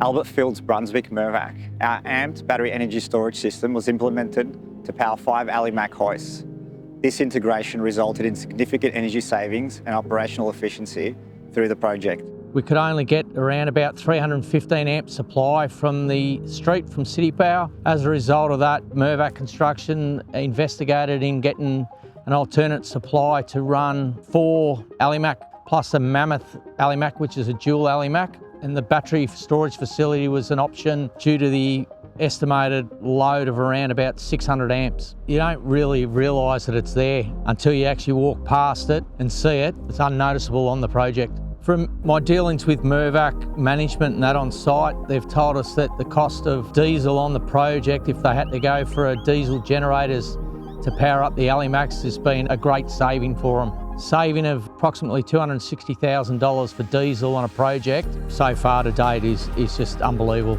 Albert Field's Brunswick Mirvac, our amped battery energy storage system was implemented to power 5 Alimak hoists. This integration resulted in significant energy savings and operational efficiency through the project. We could only get around about 315 amp supply from the street from City Power. As a result of that, Mirvac Construction investigated in getting an alternate supply to run 4 Alimak plus a mammoth Alimak, which is a dual Alimak. And the battery storage facility was an option due to the estimated load of around about 600 amps. You don't really realise that it's there until you actually walk past it and see it. It's unnoticeable on the project. From my dealings with Mirvac management and that on site, they've told us that the cost of diesel on the project, if they had to go for a diesel generators to power up the Alimaks, has been a great saving for them. Saving of approximately $260,000 for diesel on a project so far to date is just unbelievable.